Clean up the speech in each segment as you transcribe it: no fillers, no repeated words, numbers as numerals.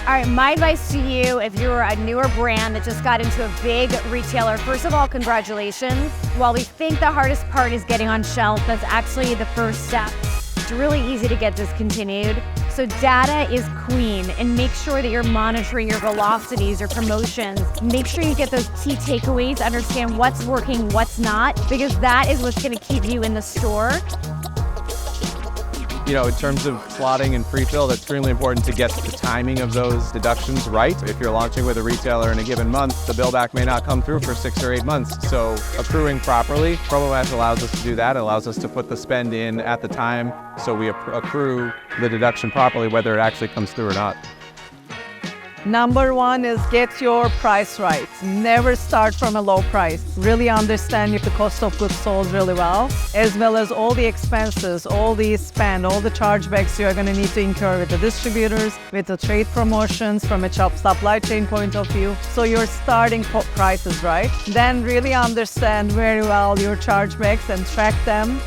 All right, my advice to you, if you're a newer brand that just got into a big retailer, first of all, congratulations. While we think the hardest part is getting on shelf, that's actually the first step. It's really easy to get discontinued. So data is queen, and make sure that you're monitoring your velocities, your promotions. Make sure you get those key takeaways, understand what's working, what's not, because that is what's gonna keep you in the store. You know, in terms of slotting and pre-fill, it's extremely important to get the timing of those deductions right. If you're launching with a retailer in a given month, the bill back may not come through for 6 or 8 months. So accruing properly, Promomash allows us to do that. It allows us to put the spend in at the time so we accrue the deduction properly, whether it actually comes through or not. Number one is get your price right. Never start from a low price. Really understand the cost of goods sold really well as all the expenses, all the spend, all the chargebacks you're going to need to incur with the distributors, with the trade promotions from a supply chain point of view. So your starting price is right. Then really understand very well your chargebacks and track them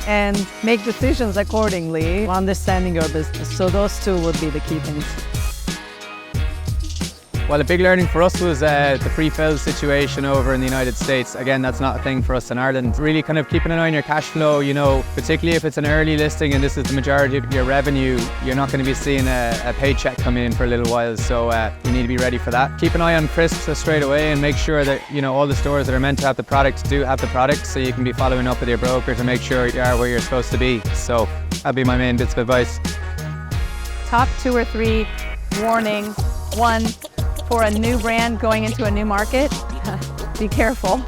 and make decisions accordingly, understanding your business. So those two would be the key things. Well, a big learning for us was the pre-fill situation over in the United States. Again, that's not a thing for us in Ireland. Really kind of keeping an eye on your cash flow, you know, particularly if it's an early listing and this is the majority of your revenue, you're not going to be seeing a paycheck coming in for a little while. So you need to be ready for that. Keep an eye on crisps straight away and make sure that, you know, all the stores that are meant to have the product do have the product, so you can be following up with your broker to make sure you are where you're supposed to be. So that'd be my main bits of advice. Top 2 or 3 warnings. 1, for a new brand going into a new market, be careful.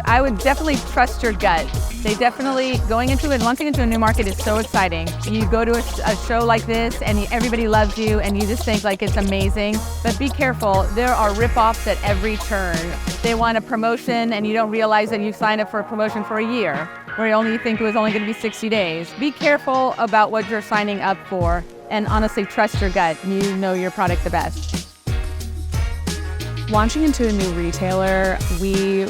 I would definitely trust your gut. Launching into a new market is so exciting. You go to a show like this and everybody loves you and you just think like it's amazing, but be careful. There are rip-offs at every turn. They want a promotion and you don't realize that you signed up for a promotion for a year, where you think it was only gonna be 60 days. Be careful about what you're signing up for, and honestly trust your gut. You know your product the best. Launching into a new retailer, we,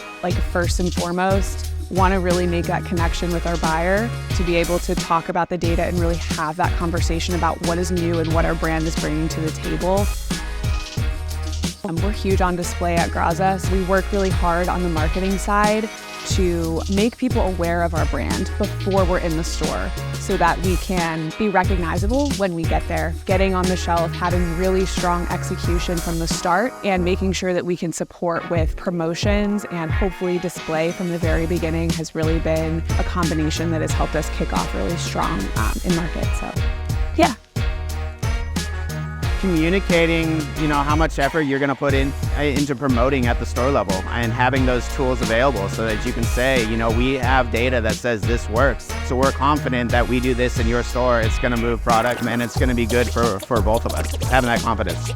first and foremost, want to really make that connection with our buyer to be able to talk about the data and really have that conversation about what is new and what our brand is bringing to the table. We're huge on display at Graza, so we work really hard on the marketing side to make people aware of our brand before we're in the store so that we can be recognizable when we get there. Getting on the shelf, having really strong execution from the start, and making sure that we can support with promotions and hopefully display from the very beginning has really been a combination that has helped us kick off really strong in market. So, yeah. Communicating, how much effort you're going to put into promoting at the store level and having those tools available so that you can say, we have data that says this works. So we're confident that we do this in your store, it's going to move product and it's going to be good for both of us, having that confidence.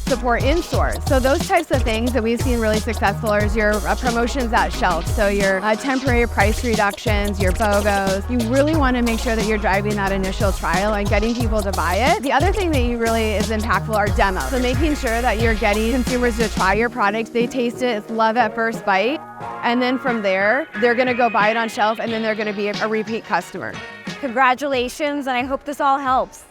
Support in store. So those types of things that we've seen really successful are your promotions at shelf. So your temporary price reductions, your BOGOs. You really want to make sure that you're driving that initial trial and getting people to buy it. The other thing that really is impactful are demos. So making sure that you're getting consumers to try your product, they taste it, it's love at first bite. And then from there, they're going to go buy it on shelf and then they're going to be a repeat customer. Congratulations, and I hope this all helps.